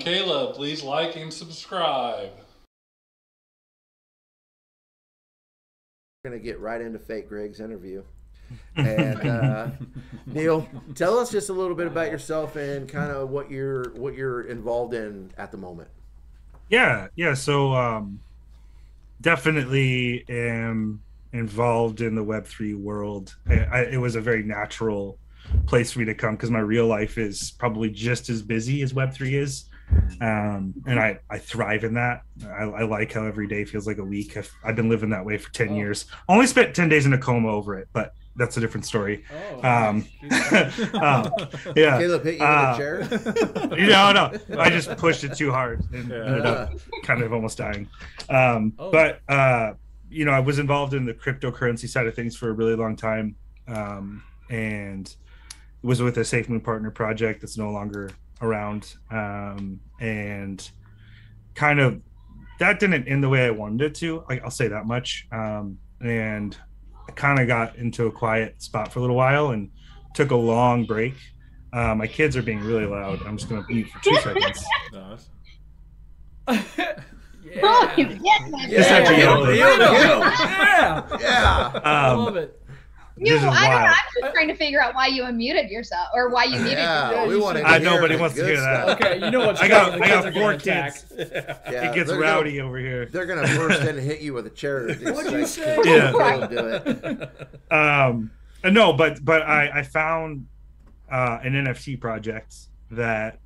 Caleb, please like and subscribe. We're going to get right into Fake Greg's interview. And Neal, tell us just a little bit about yourself and kind of what you're involved in at the moment. Yeah. So definitely am involved in the Web3 world. It was a very natural place for me to come because my real life is probably just as busy as Web3 is. And I thrive in that. I like how every day feels like a week. I've been living that way for 10 years. Only spent 10 days in a coma over it, but that's a different story. Yeah. Caleb hit you with a chair? No. I just pushed it too hard and ended up kind of almost dying. But I was involved in the cryptocurrency side of things for a really long time. And was with a Safe Moon Partner project that's no longer around. And kind of that didn't end the way I wanted it to. I'll say that much. And I kind of got into a quiet spot for a little while and took a long break. My kids are being really loud. I'm just going to mute for 2 seconds. I love it. I'm just trying to figure out why you unmuted yourself or why you muted yourself. Nobody wants to hear that. Okay, you know what's I got 4 kids. Yeah, it gets rowdy over here. They're gonna burst in and hit you with a chair. What'd you say? Yeah. Do it. No, but I found an NFT project that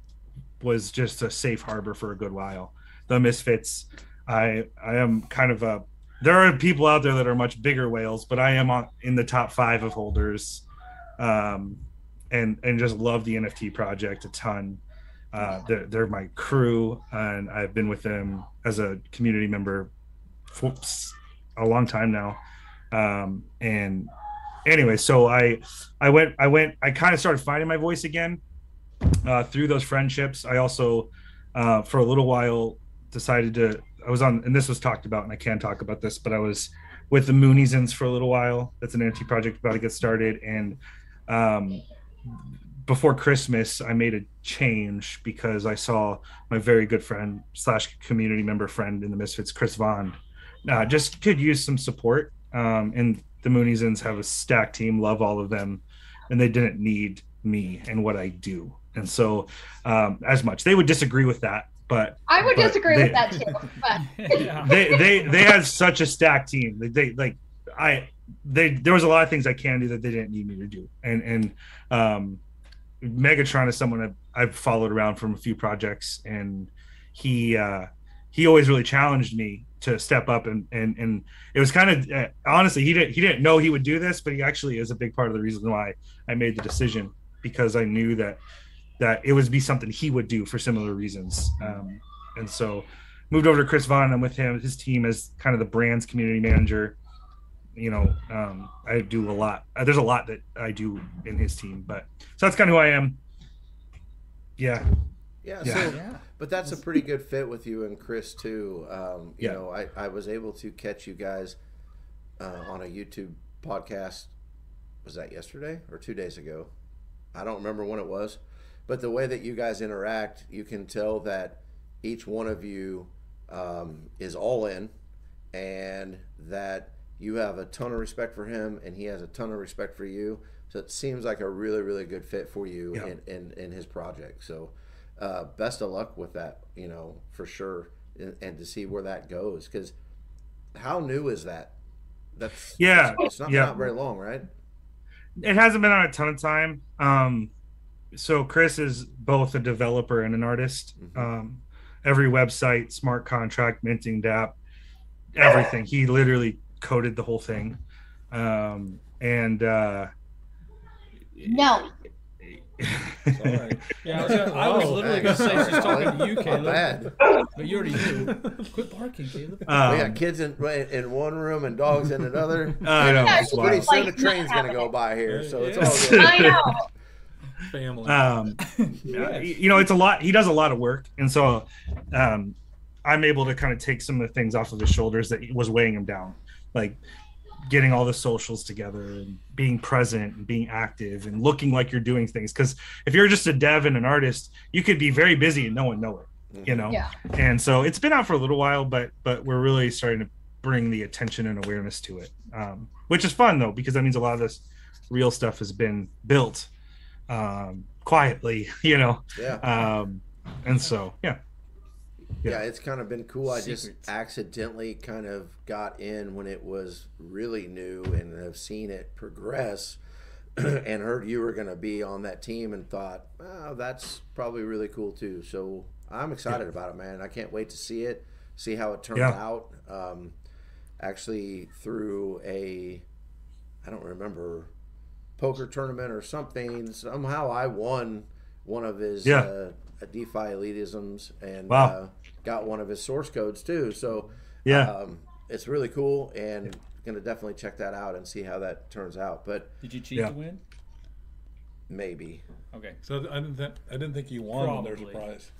was just a safe harbor for a good while. The Misfits. I am kind of there are people out there that are much bigger whales, but I am in the top 5 of holders, and just love the NFT project a ton. They're my crew, and I've been with them as a community member for a long time now. And anyway, so I kind of started finding my voice again through those friendships. I also, for a little while, decided I was on, and this was talked about, and I can talk about this, but I was with the Mooniesons for a little while. That's an NFT project about to get started. And before Christmas, I made a change because I saw my very good friend / community member friend in the Misfits, Chris Vaughn, just could use some support. And the Mooniesons have a stacked team, love all of them, and they didn't need me and what I do. And so as much, they would disagree with that. But I would disagree with that too. But they had such a stacked team. There was a lot of things I can do that they didn't need me to do. And Megatron is someone I've followed around from a few projects, and he always really challenged me to step up. And it was kind of honestly he didn't know he would do this, but he actually is a big part of the reason why I made the decision, because I knew that it would be something he would do for similar reasons. And so moved over to Chris Vaughn. I'm with him, his team, as kind of the brand's community manager. I do a lot. There's a lot that I do in his team, but so that's kind of who I am. Yeah. But that's a pretty good fit with you and Chris too. I was able to catch you guys on a YouTube podcast. Was that yesterday or 2 days ago? I don't remember when it was. But the way that you guys interact, you can tell that each one of you is all in, and that you have a ton of respect for him, and he has a ton of respect for you. So it seems like a really, really good fit for you in his project. So best of luck with that, for sure, and to see where that goes. Because how new is that? It's not very long, right? It hasn't been on a ton of time. So Chris is both a developer and an artist. Every website, smart contract, minting, DApp, everything. He literally coded the whole thing. no. Sorry. Yeah, I was literally going to say she's talking to you, Caleb. But you already knew. Quit barking, Caleb. We got kids in one room and dogs in another. I know. Pretty soon a train's going to go by here, so it's all good. I know. Family. It's a lot. He does a lot of work, and so I'm able to kind of take some of the things off of his shoulders that was weighing him down, like getting all the socials together and being present and being active and looking like you're doing things. Because if you're just a dev and an artist, you could be very busy and no one know it. you know. Yeah. And so it's been out for a little while, but we're really starting to bring the attention and awareness to it, which is fun though, because that means a lot of this real stuff has been built quietly, you know. And so yeah, it's kind of been cool. I just accidentally kind of got in when it was really new and have seen it progress and heard you were going to be on that team and thought, oh, that's probably really cool too. So I'm excited about it, man. I can't wait to see it, see how it turns out. Actually through I don't remember, poker tournament or something, somehow I won one of his DeFi Elitisms and got one of his source codes too. So it's really cool, and gonna definitely check that out and see how that turns out. But did you cheat to win? Maybe. Okay. So I didn't think you won when there's a prize.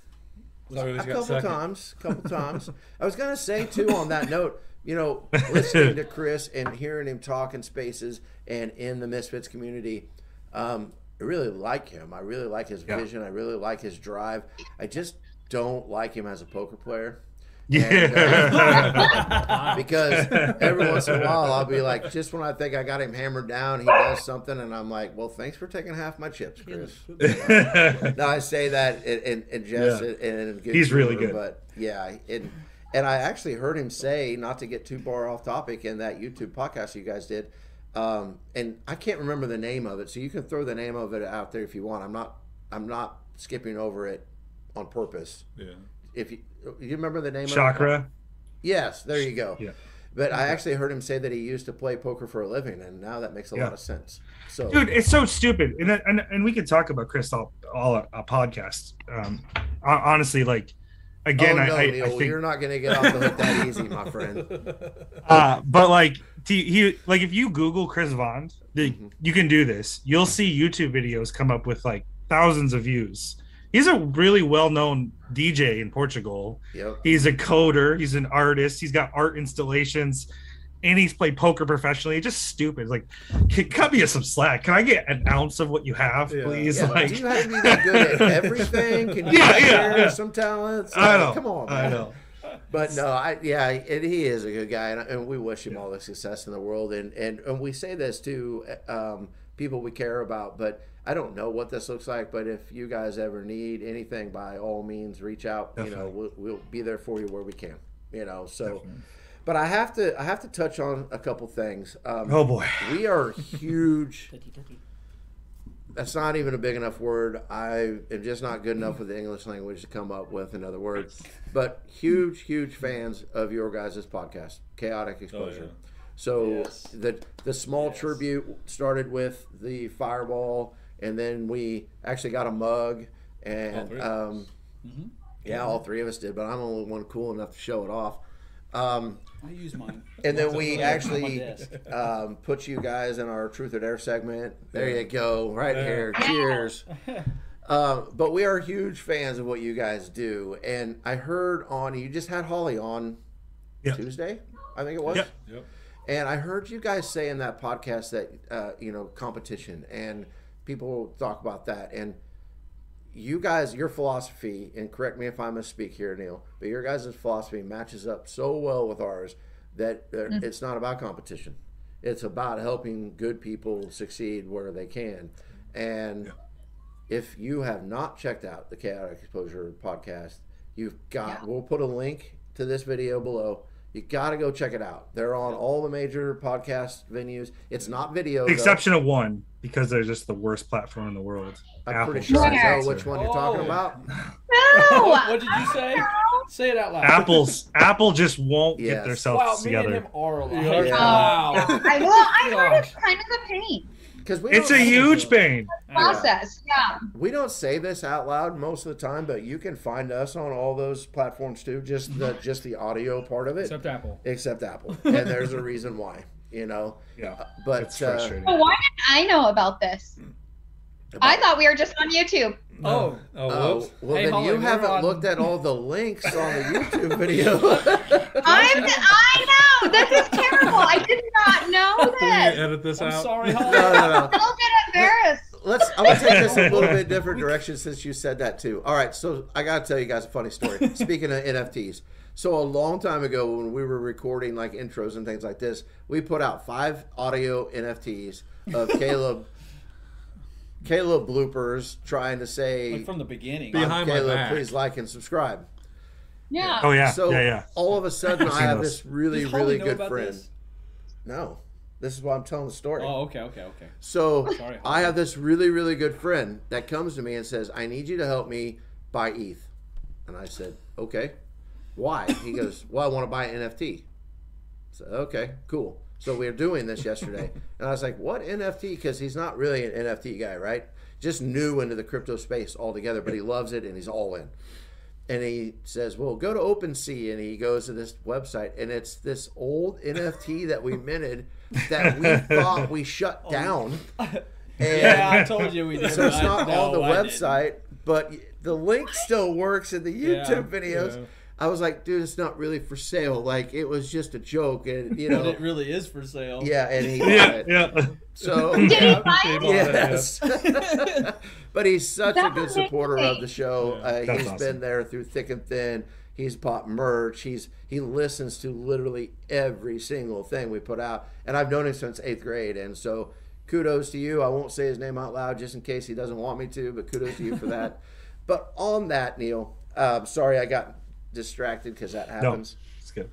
A couple times. I was gonna say too on that note, you know, listening to Chris and hearing him talk in spaces and in the Misfits community, I really like him. I really like his vision. I really like his drive. I just don't like him as a poker player. And, because every once in a while I'll be like, just when I think I got him hammered down, he does something, and I'm like, well, thanks for taking half my chips, Chris. No, I say that in jest and he's really good. But yeah, and I actually heard him say, not to get too far off topic, in that YouTube podcast you guys did, and I can't remember the name of it, so you can throw the name of it out there if you want. I'm not skipping over it on purpose. Yeah. If you remember the name of it? Chakra. Yes, there you go. Yeah. But I actually heard him say that he used to play poker for a living, and now that makes a lot of sense. So, dude, it's so stupid, and we could talk about Chris all a podcast. Honestly, like, again, I think you're not going to get off the hook that easy, my friend. But like, if you Google Chris Vaughn, you can do this. You'll see YouTube videos come up with like thousands of views. He's a really well-known DJ in Portugal. Yep. He's a coder. He's an artist. He's got art installations, and he's played poker professionally. It's just stupid. Like, cut me some slack. Can I get an ounce of what you have, please? Yeah. Like, do you have to be that good at everything? Can you share some talents? I know. Come on, man. I know. But no, he is a good guy, and we wish him all the success in the world. And we say this to people we care about, but I don't know what this looks like. But if you guys ever need anything, by all means, reach out. Definitely. You know, we'll be there for you where we can. You know, so. Definitely. But I have to touch on a couple things. Oh boy, we are huge. That's not even a big enough word. I am just not good enough with the English language to come up with another word. But huge fans of your guys' podcast, Chaotic Exposure. So the small tribute started with the fireball, and then we actually got a mug, and all three of us did. But I'm the only one cool enough to show it off. I use mine. And then we actually put you guys in our Truth or Dare segment. There you go, right here. Cheers. But we are huge fans of what you guys do. And I heard you just had Holly on Tuesday, I think it was. Yep. And I heard you guys say in that podcast that, competition, and people talk about that. And you guys, your philosophy, and correct me if I misspeak here, Neal, but your guys' philosophy matches up so well with ours that it's not about competition. It's about helping good people succeed where they can. And if you have not checked out the Chaotic Exposure podcast, we'll put a link to this video below. You got to go check it out. They're on all the major podcast venues. It's not video. The exception of one, because they're just the worst platform in the world. I'm pretty sure I know which one you're talking about. No! What did you say? Say it out loud. Apple just won't get themselves together. Me and him are alive. Wow. I heard it's kind of a pain. It's a huge pain. Process, We don't say this out loud most of the time, but you can find us on all those platforms too. Just the audio part of it. Except Apple. And there's a reason why, But it's frustrating. Well, why didn't I know about this? I thought we were just on YouTube. Well, then Holly, you haven't looked at all the links on the YouTube video. I know. This is terrible. I did not know this. Edit this out. I'm sorry, Holly. No. I'm a little bit embarrassed. I'm gonna take this a little bit different direction since you said that too. All right, so I gotta tell you guys a funny story. Speaking of NFTs, so a long time ago when we were recording like intros and things like this, we put out 5 audio NFTs of Caleb bloopers trying to say like from the beginning. Behind Caleb, my back. please like and subscribe. Yeah. Oh yeah. So yeah. all of a sudden, I have those. this really, Does Holly really know good about friend. this? No, this is why I'm telling the story. Oh, okay. So Sorry, I have this really, really good friend that comes to me and says, I need you to help me buy ETH. And I said, okay. Why? He goes, well, I want to buy an NFT. I said, okay, cool. So we were doing this yesterday. And I was like, what NFT? Because he's not really an NFT guy, right? Just new into the crypto space altogether, but he loves it and he's all in. And he says, well, go to OpenSea. And he goes to this website, and it's this old NFT that we minted that we thought we shut down. And Yeah, I told you we did. so it's not on the I website, but the link still works in the YouTube videos. yeah. I was like, dude, it's not really for sale. Like, it was just a joke. And, you didn't. know, But it really is for sale. yeah, and he bought it. Yeah. So, Did he buy it? yes. But he's such a That's good supporter of the show. That's He's awesome. been there through thick and thin. He's bought merch. He listens to literally every single thing we put out. And I've known him since 8th grade. And so kudos to you. I won't say his name out loud just in case he doesn't want me to, but kudos to you for that. But on that, Neal, sorry I got distracted because that happens. It's good.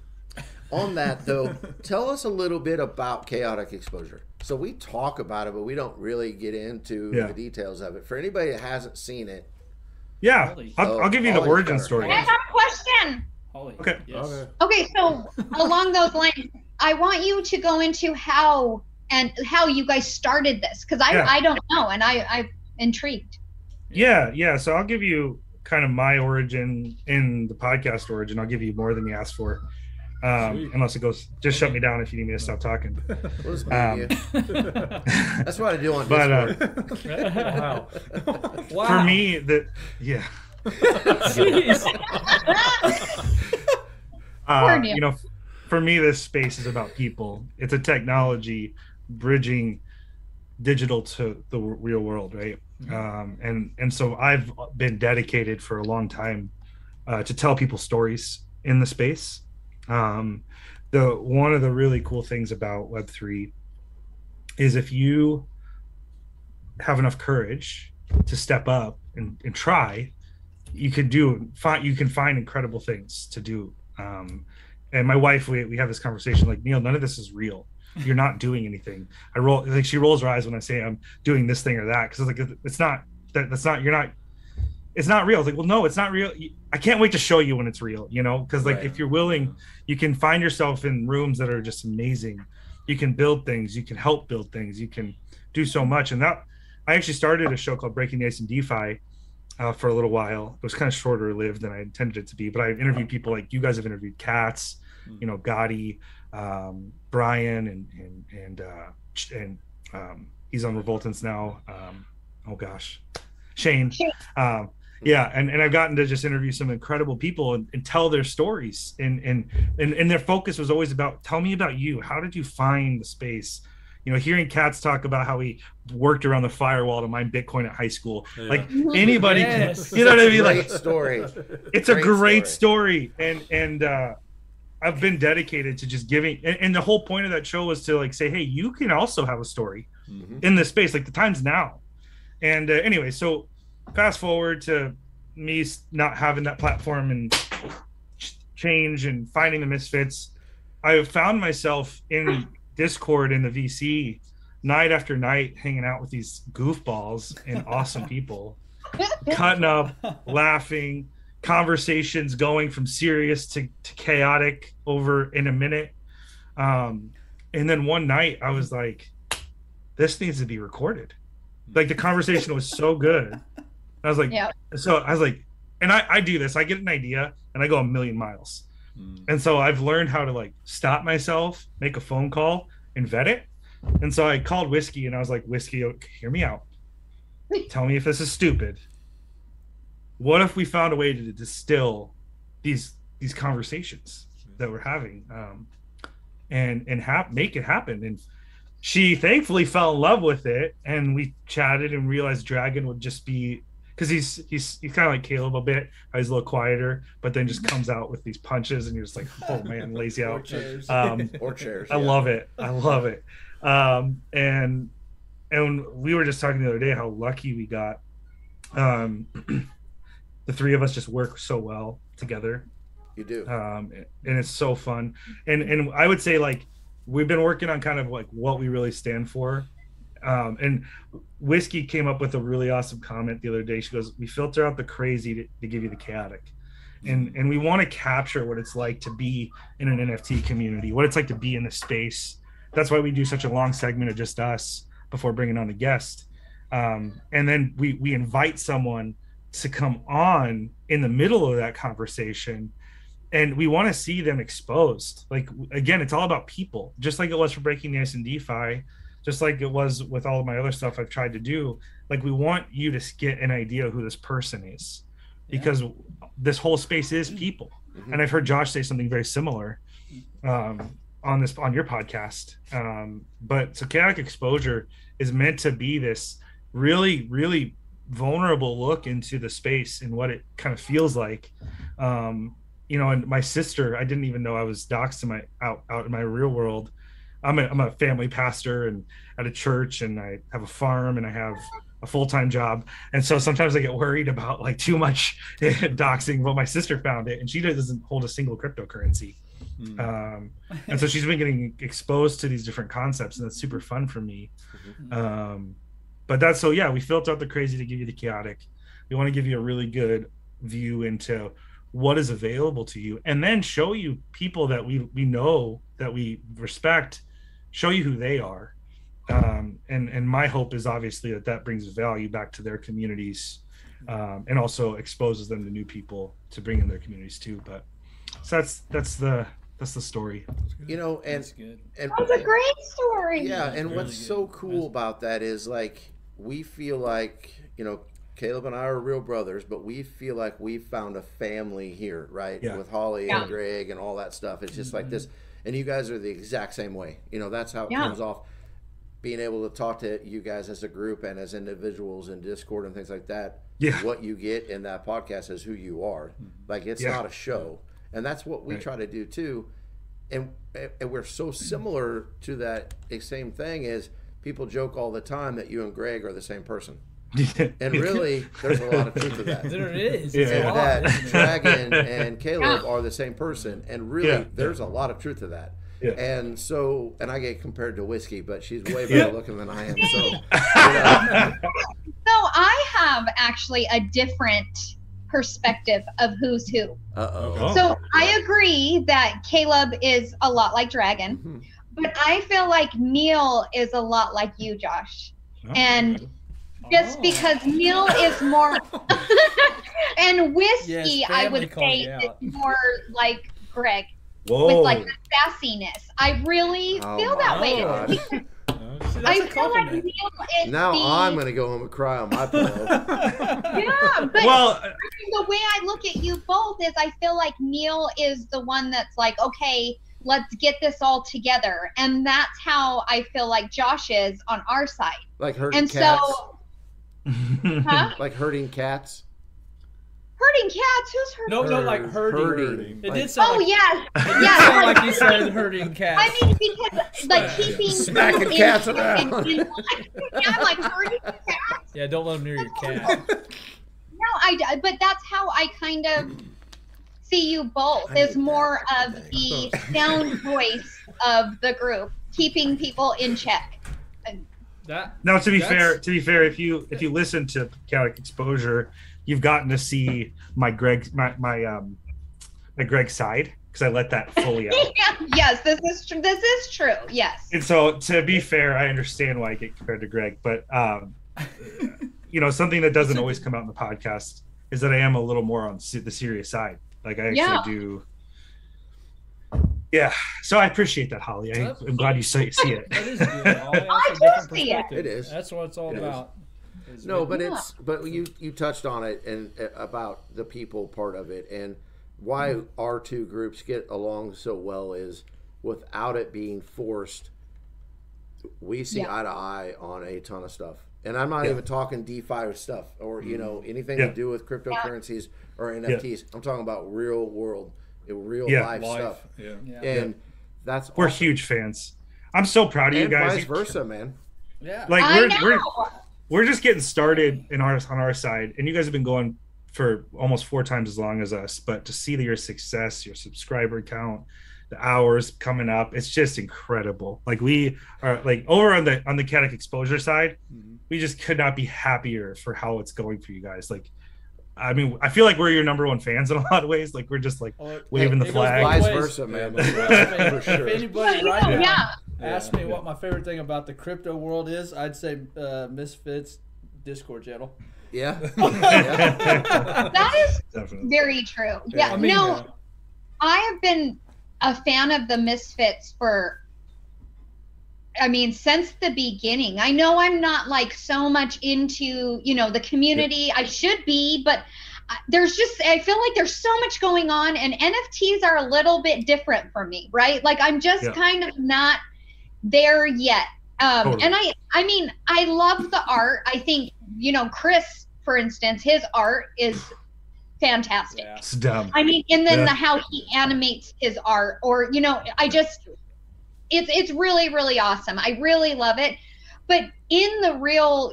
On that, though, tell us a little bit about chaotic exposure. So we talk about it, but we don't really get into the details of it. For anybody that hasn't seen it. Yeah. Holly. I'll give you the Holly's origin better. story. I have a question. Holly. Okay. Yes. Okay. Okay, so along those lines, I want you to go into how you guys started this, because I don't know, and I'm intrigued. Yeah. So I'll give you kind of my origin in the podcast origin. I'll give you more than you asked for. Unless it goes, just shut me down if you need me to stop talking. We'll just mute you. That's what I do on But Discord. Wow. Wow. for me, Poor Neal. for me, this space is about people. It's a technology bridging digital to the real world, right? And so I've been dedicated for a long time to tell people stories in the space. One of the really cool things about Web3 is if you have enough courage to step up and try, you can find incredible things to do. And my wife, we have this conversation like, Neal, none of this is real. You're not doing anything. She rolls her eyes when I say I'm doing this thing or that, because like it's not real. It's like, well, no, it's not real. I can't wait to show you when it's real, because like if you're willing, you can find yourself in rooms that are just amazing. You can build things, you can help build things, you can do so much. And that I actually started a show called Breaking News and DeFi for a little while. It was kind of shorter lived than I intended it to be, but I interviewed people like you guys have interviewed Katz, Gotti, Brian, and he's on Revoltants now. Shane. And I've gotten to just interview some incredible people and tell their stories. And their focus was always about, tell me about you. How did you find the space? Hearing Katz talk about how he worked around the firewall to mine Bitcoin at high school. Yeah. Like anybody, Yes. you know what I mean? Great Like story. it's a great story. And I've been dedicated to just giving. And the whole point of that show was to like say, hey, you can also have a story in this space. Like the time's now. And anyway, so fast forward to me not having that platform and change and finding the Misfits. I have found myself in Discord in the VC night after night, hanging out with these goofballs and awesome people, cutting up, laughing, conversations going from serious to chaotic over in a minute. And then one night I was like, this needs to be recorded. Like the conversation was so good. I was like, and I do this. I get an idea and I go a million miles. And so I've learned how to like stop myself, make a phone call and vet it. And so I called Whiskey and I was like, Whiskey, hear me out. Tell me if this is stupid. What if we found a way to distill these conversations that we're having and make it happen? And she thankfully fell in love with it, and we chatted and realized Dragon would just be, because he's kind of like Caleb a bit. He's a little quieter, but then just comes out with these punches, and you're just like, oh man, lazy out. Or chairs. Or chairs. I love it. I love it. And we were just talking the other day how lucky we got. The three of us just work so well together. You do. And it's so fun. And I would say, like, we've been working on kind of like what we really stand for. And Whiskey came up with a really awesome comment the other day. She goes, we filter out the crazy to give you the chaotic. And we want to capture what it's like to be in an NFT community, what it's like to be in the space. That's why we do such a long segment of just us before bringing on a guest. And then we invite someone to come on in the middle of that conversation, and we want to see them exposed. Like, again, it's all about people, just like it was for Breaking the Ice and DeFi, just like it was with all of my other stuff I've tried to do. Like, we want you to get an idea of who this person is, because this whole space is people. And I've heard Josh say something very similar on your podcast. But so Chaotic Exposure is meant to be this really, really vulnerable look into the space and what it kind of feels like. And my sister, I didn't even know I was doxxed in out in my real world. I'm a family pastor and at a church, and I have a farm, and I have a full-time job. And so sometimes I get worried about like too much doxing. Well, my sister found it, and she doesn't hold a single cryptocurrency. And so she's been getting exposed to these different concepts, and that's super fun for me. But that's, so yeah, we filter out the crazy to give you the chaotic. We want to give you a really good view into what is available to you, and then show you people that we know, that we respect, show you who they are. And my hope is obviously that brings value back to their communities, and also exposes them to new people to bring in their communities too. But so that's the story. And that's a great story. Yeah, and really what's so cool about that is, like, we feel like, Caleb and I are real brothers, but we feel like we found a family here, right? Yeah. With Holly and Greg and all that stuff. It's just like this. And you guys are the exact same way. That's how it comes off. Being able to talk to you guys as a group and as individuals in Discord and things like that. Yeah. What you get in that podcast is who you are. Like, it's not a show. And that's what we try to do too. And we're so similar to that same thing. Is people joke all the time that you and Greg are the same person. And really, there's a lot of truth to that. There is. And that Dragon and Caleb are the same person. And really, there's a lot of truth to that. Yeah. And so, and I get compared to Whiskey, but she's way better looking than I am. So, So I have actually a different perspective of who's who. So I agree that Caleb is a lot like Dragon, but I feel like Neal is a lot like you, Josh. And just because Neal is more, and Whiskey, I would say, is more like Greg. Whoa. With like the sassiness. I really feel that way. I feel like Neal is now I'm going to go home and cry on my pillow. Yeah, but the way I look at you both is I feel like Neal is the one that's like, okay, let's get this all together. And that's how I feel like Josh is on our side. Like herding cats? Huh? Like herding cats? Herding cats? Who's herding? No, like herding. It did sound like, yes. Yes. Like you said, herding cats. I mean, because like keeping smacking cats around. I'm like herding cats. Yeah, don't let them near your cat. No, but that's how I kind of see you both, as more of the sound voice of the group, keeping people in check. Now, to be fair, if you listen to Chaotic Exposure, you've gotten to see my Greg side, because I let that fully out. Yes, this is true. Yes. And so, to be fair, I understand why I get compared to Greg, but something that doesn't always come out in the podcast is that I am a little more on the serious side. Like, I actually do. Yeah, so I appreciate that, Holly. I'm glad you see it. That is good. I do see it. It is. That's what it's all about. No, but you touched on it, and about the people part of it, and why our two groups get along so well is without it being forced. we see eye to eye on a ton of stuff. And I'm not even talking DeFi stuff or, you know, anything to do with cryptocurrencies or NFTs. I'm talking about real world, real life stuff. And that's we're huge fans. I'm so proud of you guys. Vice versa, man. Yeah. Like we're just getting started on our side, and you guys have been going for almost 4 times as long as us. But to see your success, your subscriber count, the hours coming up, it's just incredible. Like we are like over on the Kinetic Exposure side, we just could not be happier for how it's going for you guys. Like, I mean, I feel like we're your number 1 fans in a lot of ways. Like we're just like waving the flag. Vice versa, man. For sure. If anybody right now asked me what my favorite thing about the crypto world is, I'd say Misfits Discord channel. Yeah. That is very true. Yeah. I mean, I have been a fan of the Misfits since the beginning. I know I'm not like so much into, you know, the community. I should be, but I feel like there's so much going on, and NFTs are a little bit different for me, right? Like I'm just kind of not there yet. Totally. And I mean, I love the art. I think, you know, Chris, for instance, his art is fantastic. It's dumb. I mean, and then how he animates his art, or, you know, it's really, really awesome. I really love it. But in the real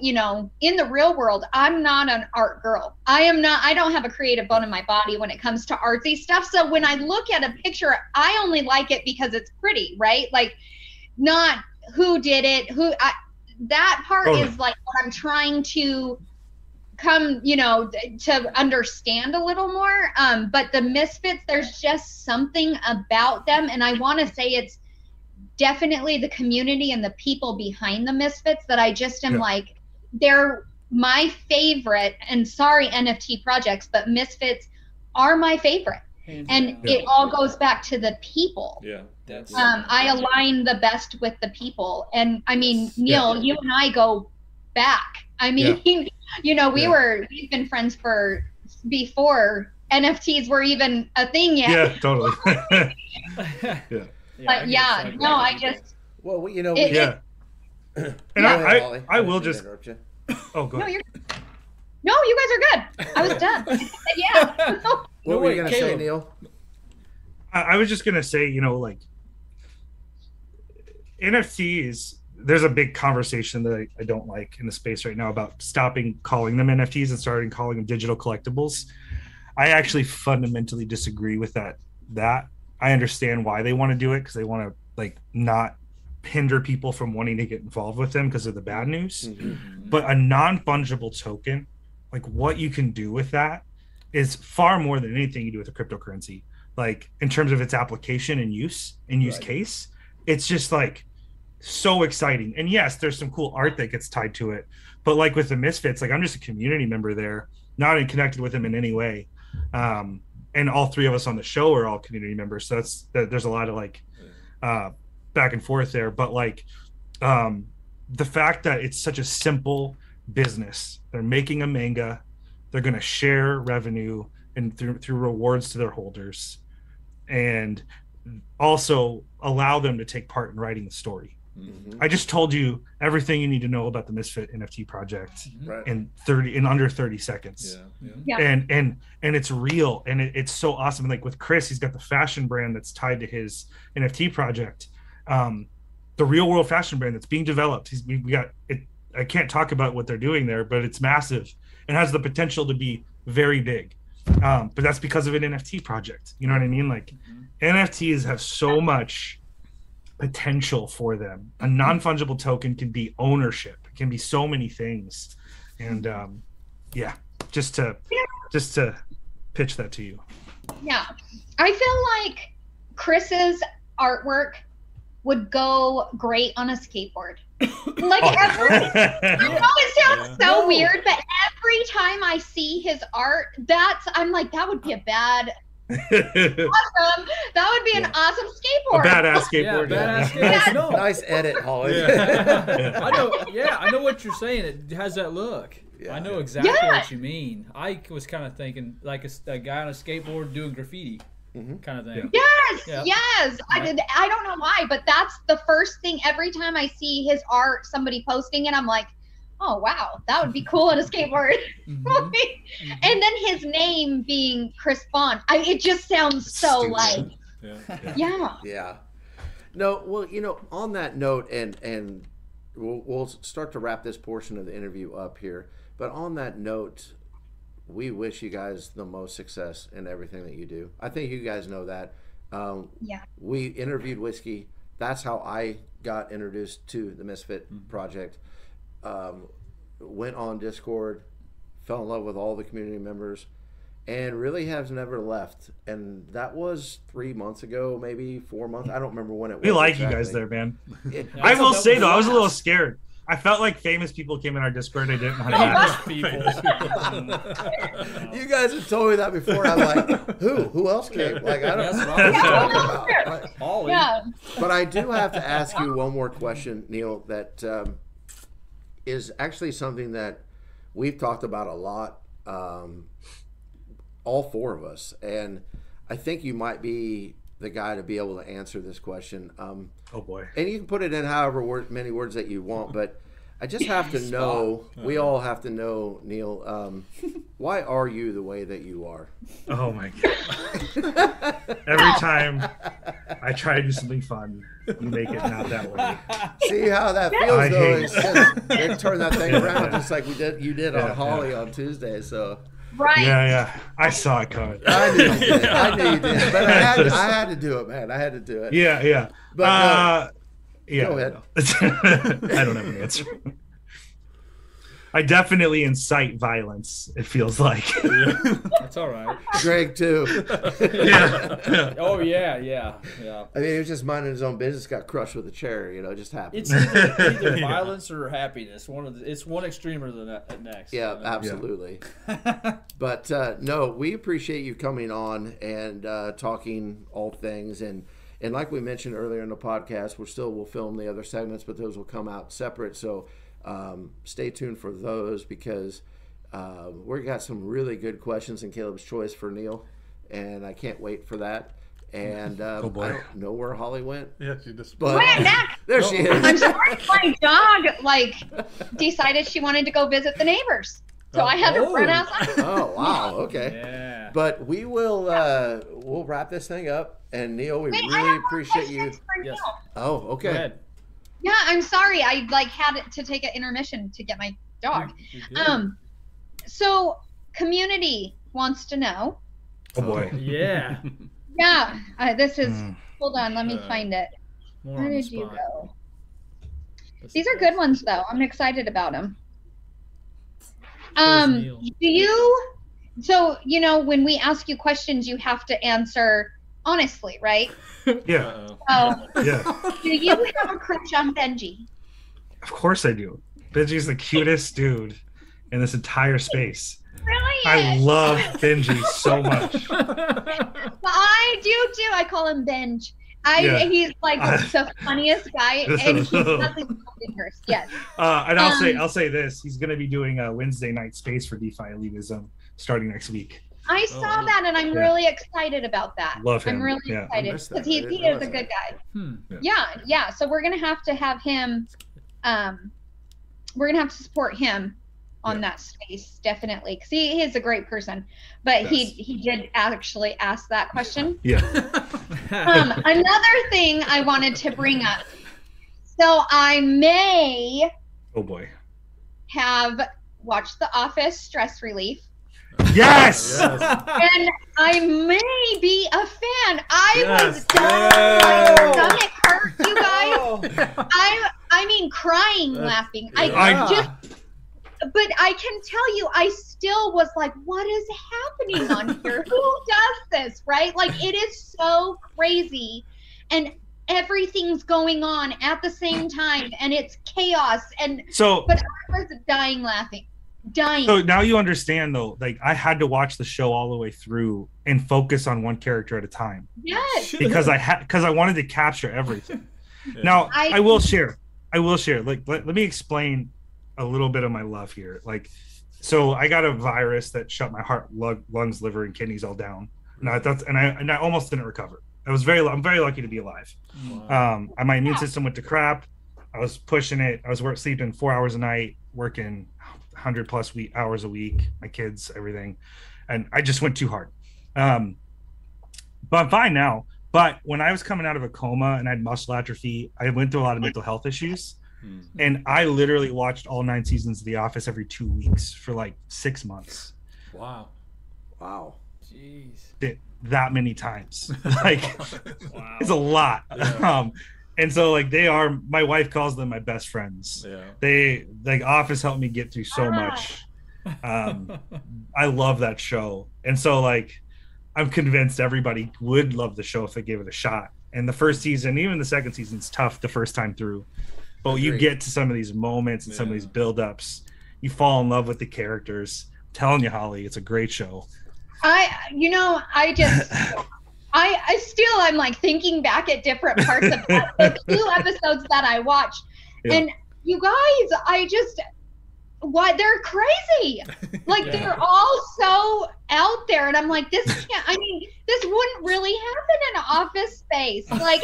world, I'm not an art girl. I don't have a creative bone in my body when it comes to artsy stuff. So when I look at a picture, I only like it because it's pretty, right? Like, not who did it, that part is like what I'm trying to come, you know, to understand a little more. But the Misfits, there's just something about them, and I want to say it's definitely the community and the people behind the Misfits that I just am like, they're my favorite. And sorry, NFT projects, but Misfits are my favorite. And it all goes back to the people. Yeah. I align the best with the people. And I mean, Neal, you and I go back. I mean, you know, we've been friends before NFTs were even a thing yet. Yeah, totally. But I just. Well, you know, and I will just. Oh, go ahead. No, you guys are good. I was done. What were you gonna say, Neal? I was just gonna say, you know, like NFTs. There's a big conversation that I don't like in the space right now about stopping calling them NFTs and starting calling them digital collectibles. I actually fundamentally disagree with that. I understand why they want to do it, because they want to like not hinder people from wanting to get involved with them because of the bad news. But a non-fungible token, like what you can do with that is far more than anything you do with a cryptocurrency. Like in terms of its application and use case, it's just like so exciting. And yes, there's some cool art that gets tied to it, but like with the Misfits, like I'm just a community member there, not connected with them in any way. And all 3 of us on the show are all community members, so there's a lot of like back and forth there. But like the fact that it's such a simple business, they're making a manga, they're going to share revenue and through rewards to their holders, and also allow them to take part in writing the story. I just told you everything you need to know about the Misfit NFT project in under 30 seconds. And it's real, and it's so awesome. Like with Chris, he's got the fashion brand that's tied to his NFT project, the real world fashion brand that's being developed. We got it. I can't talk about what they're doing there, but it's massive and has the potential to be very big. But that's because of an NFT project. You know what I mean? Like NFTs have so much potential for them. A non-fungible token can be ownership. It can be so many things. And just to pitch that to you. Yeah. I feel like Chris's artwork would go great on a skateboard. Like I know it sounds so weird, but every time I see his art, I'm like, that would be a bad awesome. That would be an awesome skateboard. A badass skateboard. Badass skateboard. No. Nice edit, Holly. I know what you're saying. It has that look. I know exactly what you mean. I was kind of thinking like a guy on a skateboard doing graffiti. Kind of thing. Yes. I don't know why, but that's the first first thing every time I see his art, somebody posting it, I'm like, oh wow, that would be cool on a skateboard. And then his name being Chris Bond, it just sounds so like, yeah. No, well, on that note, and we'll start to wrap this portion of the interview up here. But on that note, we wish you guys the most success in everything that you do. I think you guys know that. We interviewed Whiskey. That's how I got introduced to the Misfit project. Went on Discord, fell in love with all the community members, and really has never left. And that was 3 months ago, maybe 4 months. I don't remember when it was. We like exactly. You guys there, man. I will say though, I was a little scared. I felt like famous people came in our Discord. I didn't want to You guys have told me that before. I'm like, who else came? Like, I don't know. But I do have to ask you one more question, Neal, that is actually something that we've talked about a lot, all four of us. And I think you might be the guy to be able to answer this question. Oh boy! And you can put it in however many words that you want, but I just have to know. We all have to know, Neal. Why are you the way that you are? Oh my god! Every time I try to do something fun, you make it not that way. See how that feels, though. It turned that thing around just like you did on Holly on Tuesday. So. Right. Yeah. I saw it coming. I knew you did. But I had to do it, man. I had to do it. Yeah. But yeah. Go ahead. I don't have an answer. I definitely incite violence, it feels like. That's all right. Greg, too. Yeah. Oh, yeah. I mean, he was just minding his own business, got crushed with a chair, it just happened. It's either violence or happiness. It's one extreme or the next. Yeah, absolutely. But, no, we appreciate you coming on and talking all things. And like we mentioned earlier in the podcast, we'll film the other segments, but those will come out separate. So, stay tuned for those because we got some really good questions in Caleb's Choice for Neal, and I can't wait for that. And I don't know where Holly went. Yeah, she just. But there she is. I'm sorry, my dog decided she wanted to go visit the neighbors, so I had to run outside. Oh wow, okay. Yeah. But we will we'll wrap this thing up, and Neal, we really appreciate you. Yes. Oh, okay. Go ahead. Yeah, I'm sorry. I had to take an intermission to get my dog. So community wants to know. Oh boy. Yeah. Yeah. This is. Hold on. Let me find it. More Where did you go? These are good ones, though. I'm excited about them. Do you? So when we ask you questions, you have to answer honestly, right? Yeah. Yeah. Do you have a crush on Benji? Of course I do. Benji's the cutest dude in this entire space. Brilliant. I love Benji so much. I do too. I call him Benj. He's like the funniest guy, and he doesn't curse. Yes. And I'll say this: he's going to be doing a Wednesday night space for DeFi Elitism starting next week. I saw that, and I'm really excited about that. Love him. I'm really excited because he is a good guy. Yeah. So we're gonna have to have him. We're gonna have to support him on that space definitely because he is a great person. But he did actually ask that question. Yeah. Another thing I wanted to bring up. So I may. Oh boy. Have watched The Office Stress Relief. Yes. And I may be a fan. I was done. My stomach hurt, you guys. I mean, crying, laughing. But I can tell you, I still was like, what is happening on here? Who does this, right? Like, it is so crazy. And everything's going on at the same time. And it's chaos. But I was dying laughing. So now you understand though, like I had to watch the show all the way through and focus on one character at a time. Yes. Because I wanted to capture everything. Now I will share. Like let me explain a little bit of my love here. Like, so I got a virus that shut my heart, lungs, liver, and kidneys all down. And I almost didn't recover. I'm very lucky to be alive. Wow. My immune system went to crap. I was pushing it. I was sleeping 4 hours a night, working 100+ hours a week, my kids, everything. And I just went too hard. But I'm fine now. But when I was coming out of a coma and I had muscle atrophy, I went through a lot of mental health issues. And I literally watched all 9 seasons of The Office every 2 weeks for like 6 months. Wow. Jeez. That many times. Like, Wow. It's a lot. Yeah. And so like my wife calls them my best friends. Yeah. They like Office helped me get through so much. I love that show. And so like I'm convinced everybody would love the show if they gave it a shot. And the first season, even the second season's tough the first time through. But you get to some of these moments and some of these build-ups, you fall in love with the characters. I'm telling you, Holly, it's a great show. I'm like thinking back at different parts of the 2 episodes that I watched. Yeah. And you guys, they're crazy. Like they're all so out there. And I'm like, this wouldn't really happen in an Office Space. Like,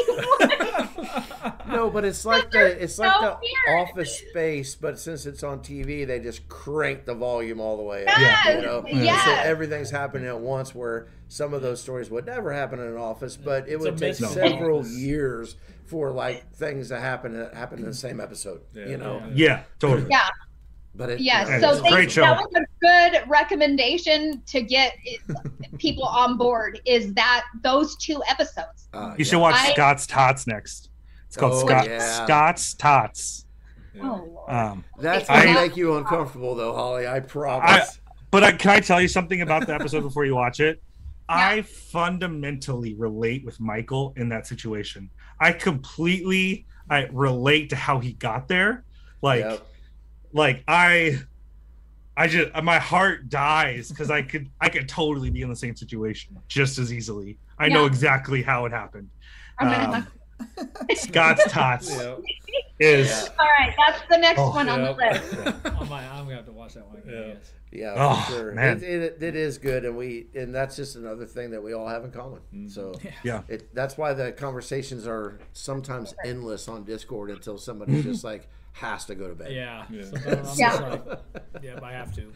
no, but it's like the Office Space, but since it's on TV, they just crank the volume all the way up. Yes, So everything's happening at once, where some of those stories would never happen in an office, but it would take several years for like things to happen in the same episode. Yeah, totally. Yeah. But so great show. That was a good recommendation to get people on board. Is that those 2 episodes? You should watch Scott's Tots next. It's called Scott's Tots. Yeah. That's gonna make you uncomfortable, though, Holly. I promise. Can I tell you something about the episode before you watch it? I fundamentally relate with Michael in that situation. I relate to how he got there. Like I just my heart dies because I could totally be in the same situation just as easily. I know exactly how it happened. Scott's Tots is all right. That's the next one on the list. I'm gonna have to watch that one again. Yeah, for sure. Man. It is good, and that's just another thing that we all have in common. So that's why the conversations are sometimes endless on Discord until somebody just like has to go to bed. Yeah. Sometimes I'm just like, I have to.